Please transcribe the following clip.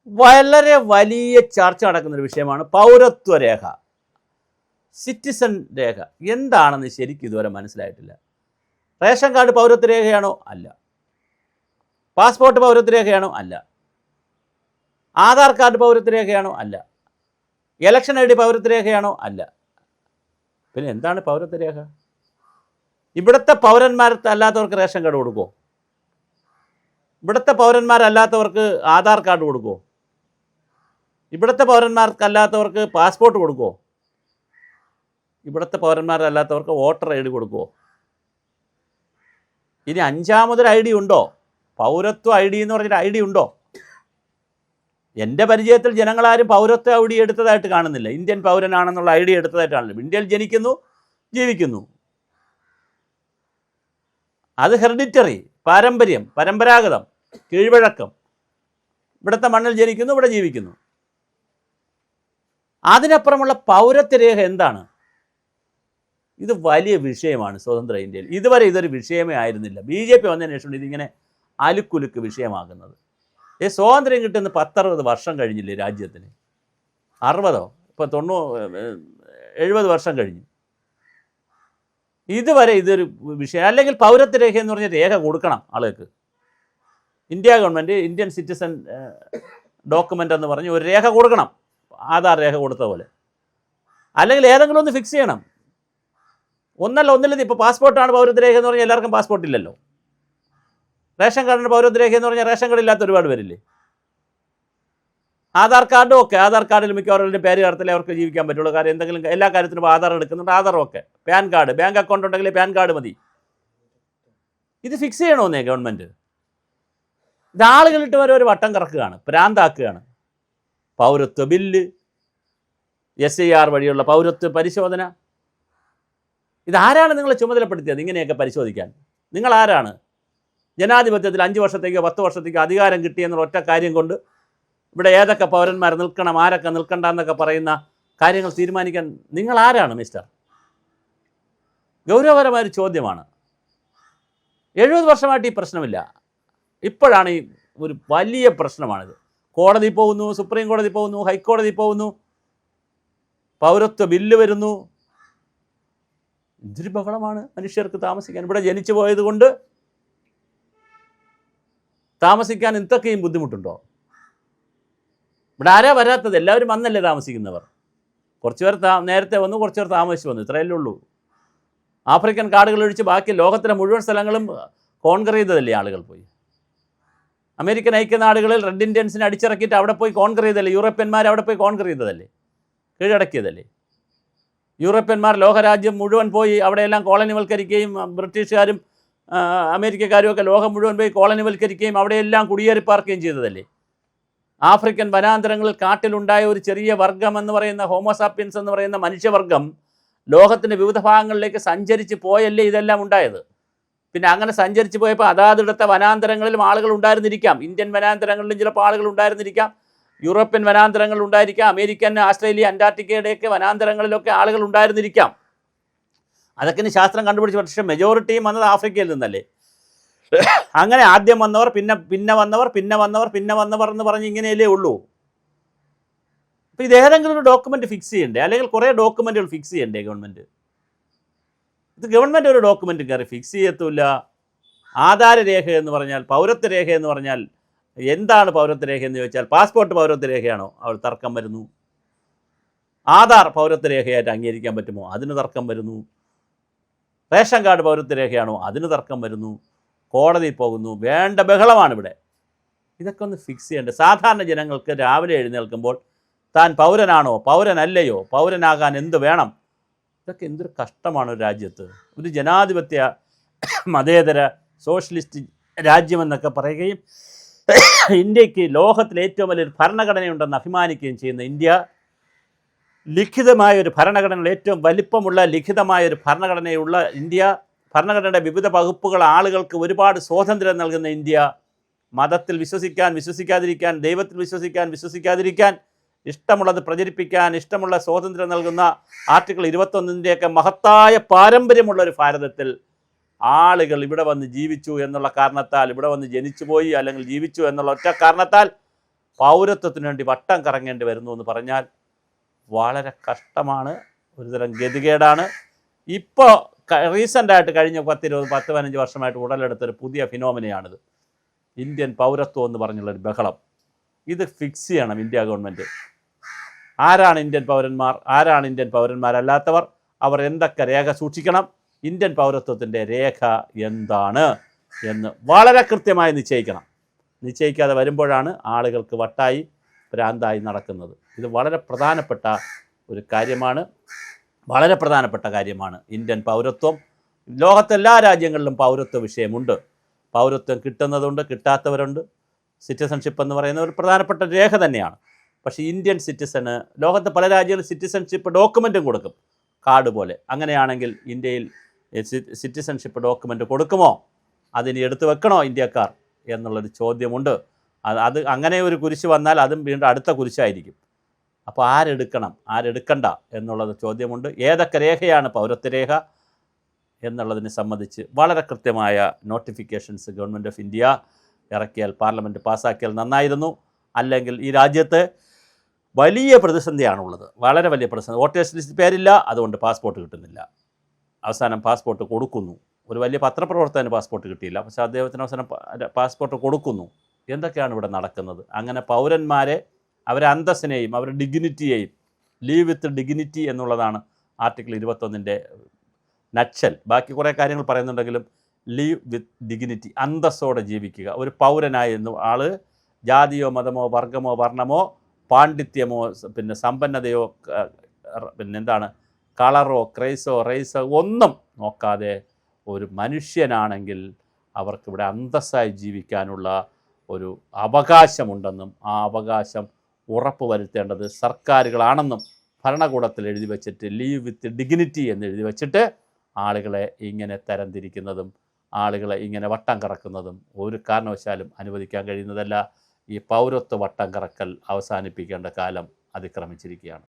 വളരെ വലിയ ചർച്ച നടക്കുന്നൊരു വിഷയമാണ് പൗരത്വ രേഖ, സിറ്റിസൺ രേഖ. എന്താണെന്ന് ശരിക്കും ഇതുവരെ മനസ്സിലായിട്ടില്ല. റേഷൻ കാർഡ് പൗരത്വ രേഖയാണോ? അല്ല. പാസ്പോർട്ട് പൗരത്വ രേഖയാണോ? അല്ല. ആധാർ കാർഡ് പൗരത്വ രേഖയാണോ? അല്ല. ഇലക്ഷൻ ഐ ഡി പൗരത്വ രേഖയാണോ? അല്ല. പിന്നെ എന്താണ് പൗരത്വ രേഖ? ഇവിടുത്തെ പൗരന്മാരല്ലാത്തവർക്ക് റേഷൻ കാർഡ് കൊടുക്കുമോ? ഇവിടുത്തെ പൗരന്മാരല്ലാത്തവർക്ക് ആധാർ കാർഡ് കൊടുക്കുമോ? ഇവിടുത്തെ പൗരന്മാർക്കല്ലാത്തവർക്ക് പാസ്പോർട്ട് കൊടുക്കുമോ? ഇവിടുത്തെ പൗരന്മാരല്ലാത്തവർക്ക് വോട്ടർ ഐ ഡി കൊടുക്കുമോ? ഇനി അഞ്ചാമതൊരു ഐ ഡി ഉണ്ടോ? പൗരത്വ ഐ ഡി എന്ന് പറഞ്ഞൊരു ഐ ഡി ഉണ്ടോ? എൻ്റെ പരിചയത്തിൽ ജനങ്ങളാരും പൗരത്വ ഐ ഡി എടുത്തതായിട്ട് കാണുന്നില്ല. ഇന്ത്യൻ പൗരനാണെന്നുള്ള ഐ ഡി എടുത്തതായിട്ടാണല്ലോ. ഇന്ത്യയിൽ ജനിക്കുന്നു, ജീവിക്കുന്നു. അത് ഹെറിഡിറ്ററി, പാരമ്പര്യം, പരമ്പരാഗതം, കീഴ്വഴക്കം. ഇവിടുത്തെ മണ്ണിൽ ജനിക്കുന്നു, ഇവിടെ ജീവിക്കുന്നു. അതിനപ്പുറമുള്ള പൗരത്വ രേഖ എന്താണ്? ഇത് വലിയ വിഷയമാണ് സ്വതന്ത്ര ഇന്ത്യയിൽ. ഇതുവരെ ഇതൊരു വിഷയമേ ആയിരുന്നില്ല. BJP വന്നതിന് ശേഷം ഇതിങ്ങനെ അലുക്കുലുക്ക് വിഷയമാകുന്നത്. സ്വാതന്ത്ര്യം കിട്ടുന്ന 10-60 വർഷം കഴിഞ്ഞില്ലേ രാജ്യത്തിന്? 60 ഇപ്പോൾ 70 വർഷം കഴിഞ്ഞു. ഇതുവരെ ഇതൊരു വിഷയം. അല്ലെങ്കിൽ പൗരത്വ രേഖ എന്ന് പറഞ്ഞ രേഖ കൊടുക്കണം ആളുകൾക്ക്. India government Indian citizen document എന്ന് പറഞ്ഞ് ഒരു രേഖ കൊടുക്കണം, ആധാർ രേഖ കൊടുത്ത പോലെ. അല്ലെങ്കിൽ ഏതെങ്കിലും ഒന്ന് ഫിക്സ് ചെയ്യണം. ഒന്നിലധികം. ഇപ്പോൾ പാസ്പോർട്ടാണ് പൗരത്വ രേഖ എന്ന് പറഞ്ഞാൽ എല്ലാവർക്കും പാസ്പോർട്ട് ഇല്ലല്ലോ. റേഷൻ കാർഡിന് പൗരത്വ രേഖ എന്ന് പറഞ്ഞാൽ റേഷൻ കാർഡ് ഇല്ലാത്ത ഒരുപാട് പേരില്ലേ. ആധാർ കാർഡും ഒക്കെ, ആധാർ കാർഡിൽ മിക്കവാറും പേര് ചേർത്തലേ അവർക്ക് ജീവിക്കാൻ പറ്റുള്ളൂ. കാര്യം എന്തെങ്കിലും എല്ലാ കാര്യത്തിനും ആധാർ എടുക്കുന്നുണ്ട്, ആധാറും ഒക്കെ. പാൻ കാർഡ്, ബാങ്ക് അക്കൗണ്ട് ഉണ്ടെങ്കിൽ പാൻ കാർഡ് മതി. ഇത് ഫിക്സ് ചെയ്യണമെന്നേ ഗവൺമെൻറ്. ഇത് ആളുകളിട്ട് വരെ ഒരു വട്ടം കറക്കുകയാണ്, പ്രാന്താക്കുകയാണ്. പൗരത്വ ബില്ല്, SIR വഴിയുള്ള പൗരത്വ പരിശോധന. ഇതാരാണ് നിങ്ങളെ ചുമതലപ്പെടുത്തിയത് ഇങ്ങനെയൊക്കെ പരിശോധിക്കാൻ? നിങ്ങളാരാണ്? ജനാധിപത്യത്തിൽ 5 വർഷത്തേക്കോ 10 വർഷത്തേക്കോ അധികാരം കിട്ടിയെന്നുള്ള ഒറ്റ കാര്യം കൊണ്ട് ഇവിടെ ഏതൊക്കെ പൗരന്മാർ നിൽക്കണം, ആരൊക്കെ നിൽക്കണ്ട എന്നൊക്കെ പറയുന്ന കാര്യങ്ങൾ തീരുമാനിക്കാൻ നിങ്ങളാരാണ് മിസ്റ്റർ? ഗൗരവപരമായൊരു ചോദ്യമാണ്. 70 വർഷമായിട്ട് ഈ പ്രശ്നമില്ല. ഇപ്പോഴാണ് ഈ ഒരു വലിയ പ്രശ്നമാണിത്. കോടതി പോകുന്നു, സുപ്രീം കോടതി പോകുന്നു, ഹൈക്കോടതി പോകുന്നു, പൗരത്വ ബില്ല് വരുന്നു. എന്തൊരു ബഹളമാണ് മനുഷ്യർക്ക് താമസിക്കാൻ. ഇവിടെ ജനിച്ചു പോയത് കൊണ്ട് താമസിക്കാൻ എന്തൊക്കെയും ബുദ്ധിമുട്ടുണ്ടോ? ഇവിടെ ആരാ വരാത്തത്? എല്ലാവരും വന്നല്ലേ താമസിക്കുന്നവർ. കുറച്ച് പേർ നേരത്തെ വന്നു, കുറച്ച് പേർ താമസിച്ച് വന്നു, ഇത്രയല്ലേ ഉള്ളൂ. ആഫ്രിക്കൻ കാടുകൾ ഒഴിച്ച് ബാക്കി ലോകത്തിലെ മുഴുവൻ സ്ഥലങ്ങളും കോൺകർ ചെയ്തതല്ലേ ആളുകൾ പോയി. അമേരിക്കൻ ഐക്യനാടുകളിൽ റെഡ് ഇന്ത്യൻസിനെ അടിച്ചിറക്കിയിട്ട് അവിടെ പോയി കോൺകർ ചെയ്തതല്ലേ. യൂറോപ്യന്മാർ അവിടെ പോയി കോൺകർ ചെയ്തതല്ലേ, കീഴടക്കിയതല്ലേ. യൂറോപ്യന്മാർ ലോകരാജ്യം മുഴുവൻ പോയി അവിടെയെല്ലാം കോളനിവൽക്കരിക്കുകയും ബ്രിട്ടീഷുകാരും അമേരിക്കക്കാരും ഒക്കെ ലോകം മുഴുവൻ പോയി കോളനിവൽക്കരിക്കുകയും അവിടെയെല്ലാം കുടിയേറിപ്പാർക്കുകയും ചെയ്തതല്ലേ. ആഫ്രിക്കൻ വനാന്തരങ്ങളിൽ കാട്ടിലുണ്ടായ ഒരു ചെറിയ വർഗ്ഗം എന്ന് പറയുന്ന ഹോമോസാപ്പിയൻസ് എന്ന് പറയുന്ന മനുഷ്യവർഗം ലോകത്തിൻ്റെ വിവിധ ഭാഗങ്ങളിലേക്ക് സഞ്ചരിച്ച് പോയല്ലേ ഇതെല്ലാം ഉണ്ടായത്. പിന്നെ അങ്ങനെ സഞ്ചരിച്ച് പോയപ്പോൾ അതാതിടത്തെ വനാന്തരങ്ങളിലും ആളുകൾ ഉണ്ടായിരുന്നിരിക്കാം. ഇന്ത്യൻ വനാന്തരങ്ങളിലും ചിലപ്പോൾ ആളുകൾ ഉണ്ടായിരുന്നിരിക്കാം, യൂറോപ്യൻ വനാന്തരങ്ങൾ ഉണ്ടായിരിക്കാം, അമേരിക്കൻ, ആസ്ട്രേലിയ, അന്റാർട്ടിക്കയുടെയൊക്കെ വനാന്തരങ്ങളിലൊക്കെ ആളുകൾ ഉണ്ടായിരുന്നിരിക്കാം. അതൊക്കെ ഇനി ശാസ്ത്രം കണ്ടുപിടിച്ച്. പക്ഷേ മെജോറിറ്റിയും വന്നത് ആഫ്രിക്കയിൽ നിന്നല്ലേ. അങ്ങനെ ആദ്യം വന്നവർ, പിന്നെ വന്നവർ എന്ന് പറഞ്ഞ് ഇങ്ങനെയല്ലേ ഉള്ളൂ. അപ്പോൾ ഇതേതെങ്കിലും ഒരു ഡോക്യുമെൻ്റ് ഫിക്സ് ചെയ്യണ്ടേ? അല്ലെങ്കിൽ കുറേ ഡോക്യുമെൻറ്റുകൾ ഫിക്സ് ചെയ്യണ്ടേ ഗവൺമെൻറ്? ഇത് ഗവൺമെൻറ് ഒരു ഡോക്യുമെൻ്റ് കയറി ഫിക്സ് ചെയ്യത്തുമില്ല. ആധാര രേഖ എന്ന് പറഞ്ഞാൽ, പൗരത്വ രേഖ എന്ന് പറഞ്ഞാൽ എന്താണ് പൗരത്വ രേഖ എന്ന് ചോദിച്ചാൽ പാസ്പോർട്ട് പൗരത്വ രേഖയാണോ? അവർ തർക്കം വരുന്നു. ആധാർ പൗരത്വ രേഖയായിട്ട് അംഗീകരിക്കാൻ പറ്റുമോ? അതിന് തർക്കം വരുന്നു. റേഷൻ കാർഡ് പൗരത്വ രേഖയാണോ? അതിന് തർക്കം വരുന്നു. കോടതി പോകുന്നു. വേണ്ട ബഹളമാണ് ഇവിടെ. ഇതൊക്കെ ഒന്ന് ഫിക്സ് ചെയ്യേണ്ടത്. സാധാരണ ജനങ്ങൾക്ക് രാവിലെ എഴുന്നേൽക്കുമ്പോൾ താൻ പൗരനാണോ, പൗരനല്ലയോ, പൗരനാകാൻ എന്ത് വേണം, ഇതൊക്കെ എന്തൊരു കഷ്ടമാണ് ഒരു രാജ്യത്ത്. ഒരു ജനാധിപത്യ മതേതര സോഷ്യലിസ്റ്റ് രാജ്യമെന്നൊക്കെ പറയുകയും ഇന്ത്യക്ക് ലോകത്തിലെ ഏറ്റവും വലിയൊരു ഭരണഘടനയുണ്ടെന്ന് അഭിമാനിക്കുകയും ചെയ്യുന്ന ഇന്ത്യ, ലിഖിതമായൊരു ഭരണഘടന, ഏറ്റവും വലിപ്പമുള്ള ലിഖിതമായൊരു ഭരണഘടനയുള്ള ഇന്ത്യ, ഭരണഘടനയുടെ വിവിധ വകുപ്പുകൾ ആളുകൾക്ക് ഒരുപാട് സ്വാതന്ത്ര്യം നൽകുന്ന ഇന്ത്യ, മതത്തിൽ വിശ്വസിക്കാൻ, വിശ്വസിക്കാതിരിക്കാൻ, ദൈവത്തിൽ വിശ്വസിക്കാൻ, വിശ്വസിക്കാതിരിക്കാൻ, ഇഷ്ടമുള്ളത് പ്രചരിപ്പിക്കാൻ, ഇഷ്ടമുള്ള സ്വാതന്ത്ര്യം നൽകുന്ന ആർട്ടിക്കിൾ 21-ൻ്റെയൊക്കെ മഹത്തായ പാരമ്പര്യമുള്ളൊരു ഭാരതത്തിൽ ആളുകൾ ഇവിടെ വന്ന് ജീവിച്ചു എന്നുള്ള കാരണത്താൽ, ഇവിടെ വന്ന് ജനിച്ചുപോയി അല്ലെങ്കിൽ ജീവിച്ചു എന്നുള്ള ഒറ്റ കാരണത്താൽ പൗരത്വത്തിന് വേണ്ടി വട്ടം കറങ്ങേണ്ടി വരുന്നു എന്ന് പറഞ്ഞാൽ വളരെ കഷ്ടമാണ്, ഒരുതരം ഗതികേടാണ്. ഇപ്പോൾ റീസെൻ്റായിട്ട് കഴിഞ്ഞ 10-15 വർഷമായിട്ട് ഉടലെടുത്തൊരു പുതിയ ഫിനോമിനയാണിത്. ഇന്ത്യൻ പൗരത്വം എന്ന് പറഞ്ഞുള്ളൊരു ബഹളം. ഇത് ഫിക്സ് ചെയ്യണം ഇന്ത്യ ഗവൺമെൻറ്. ആരാണ് ഇന്ത്യൻ പൗരന്മാർ, ആരാണ് ഇന്ത്യൻ പൗരന്മാരല്ലാത്തവർ, അവർ എന്തൊക്കെ രേഖ സൂക്ഷിക്കണം, ഇന്ത്യൻ പൗരത്വത്തിൻ്റെ രേഖ എന്താണ് എന്ന് വളരെ കൃത്യമായി നിശ്ചയിക്കണം. നിശ്ചയിക്കാതെ വരുമ്പോഴാണ് ആളുകൾക്ക് വട്ടായി ഭ്രാന്തായി നടക്കുന്നത്. ഇത് വളരെ പ്രധാനപ്പെട്ട ഒരു കാര്യമാണ്, വളരെ പ്രധാനപ്പെട്ട കാര്യമാണ് ഇന്ത്യൻ പൗരത്വം. ലോകത്തെല്ലാ രാജ്യങ്ങളിലും പൗരത്വ വിഷയമുണ്ട്. പൗരത്വം കിട്ടുന്നതുണ്ട്, കിട്ടാത്തവരുണ്ട്. സിറ്റിസൺഷിപ്പ് എന്ന് പറയുന്ന ഒരു പ്രധാനപ്പെട്ട രേഖ തന്നെയാണ്. പക്ഷേ ഇന്ത്യൻ സിറ്റിസന് ലോകത്തെ പല രാജ്യങ്ങളും സിറ്റിസൺഷിപ്പ് ഡോക്യുമെൻറ്റും കൊടുക്കും, കാർഡ് പോലെ. അങ്ങനെയാണെങ്കിൽ ഇന്ത്യയിൽ സിറ്റിസൺഷിപ്പ് ഡോക്യുമെൻ്റ് കൊടുക്കുമോ, അതിന് എടുത്തു വെക്കണോ ഇന്ത്യക്കാർ എന്നുള്ളൊരു ചോദ്യമുണ്ട്. അത് അങ്ങനെ ഒരു കുരിശ് വന്നാൽ അതും വീണ്ടും അടുത്ത കുരിശായിരിക്കും. അപ്പോൾ ആരെടുക്കണം, ആരെടുക്കണ്ട എന്നുള്ളത് ചോദ്യമുണ്ട്. ഏതൊക്കെ രേഖയാണ് പൗരത്വ രേഖ എന്നുള്ളതിനെ സംബന്ധിച്ച് വളരെ കൃത്യമായ നോട്ടിഫിക്കേഷൻസ് ഗവൺമെൻറ് ഓഫ് ഇന്ത്യ ഇറക്കിയാൽ, പാർലമെൻറ്റ് പാസ്സാക്കിയാൽ നന്നായിരുന്നു. അല്ലെങ്കിൽ ഈ രാജ്യത്ത് വലിയ പ്രതിസന്ധിയാണുള്ളത്, വളരെ വലിയ പ്രതിസന്ധി. വോട്ടേഴ്സ് ലിസ്റ്റ് പേരില്ല, അതുകൊണ്ട് പാസ്പോർട്ട് കിട്ടുന്നില്ല. അവസാനം പാസ്പോർട്ട് കൊടുക്കുന്നു. ഒരു വലിയ പത്രപ്രവർത്തകന് പാസ്പോർട്ട് കിട്ടിയില്ല, പക്ഷേ അദ്ദേഹത്തിന് അവസാനം പാസ്പോർട്ട് കൊടുക്കുന്നു. എന്തൊക്കെയാണ് ഇവിടെ നടക്കുന്നത്? അങ്ങനെ പൗരന്മാരെ, അവരെ അന്തസ്സിനെയും അവരുടെ ഡിഗ്നിറ്റിയെയും, ലീവ് വിത്ത് ഡിഗ്നിറ്റി എന്നുള്ളതാണ് ആർട്ടിക്കിൾ 21 നട്ഷൽ. ബാക്കി കുറേ കാര്യങ്ങൾ പറയുന്നുണ്ടെങ്കിലും ലീവ് വിത്ത് ഡിഗ്നിറ്റി, അന്തസ്സോടെ ജീവിക്കുക. ഒരു പൗരനായിരുന്നു ആൾ ജാതിയോ മതമോ വർഗമോ വർണ്ണമോ പാണ്ഡിത്യമോ പിന്നെ സമ്പന്നതയോ പിന്നെന്താണ് കളറോ ക്രൈസോ റേസോ ഒന്നും നോക്കാതെ ഒരു മനുഷ്യനാണെങ്കിൽ അവർക്കിവിടെ അന്തസ്സായി ജീവിക്കാനുള്ള ഒരു അവകാശമുണ്ടെന്നും ആ അവകാശം ഉറപ്പുവരുത്തേണ്ടത് സർക്കാരുകളാണെന്നും ഭരണകൂടത്തിൽ എഴുതി വച്ചിട്ട് ലീവ് വിത്ത് ഡിഗ്നിറ്റി എന്ന് എഴുതി വച്ചിട്ട് ആളുകളെ ഇങ്ങനെ തരംതിരിക്കുന്നതും ആളുകളെ ഇങ്ങനെ വട്ടം കറക്കുന്നതും ഒരു കാരണവശാലും അനുവദിക്കാൻ കഴിയുന്നതല്ല. ഈ പൗരത്വ വട്ടം കറക്കൽ അവസാനിപ്പിക്കേണ്ട കാലം അതിക്രമിച്ചിരിക്കുകയാണ്.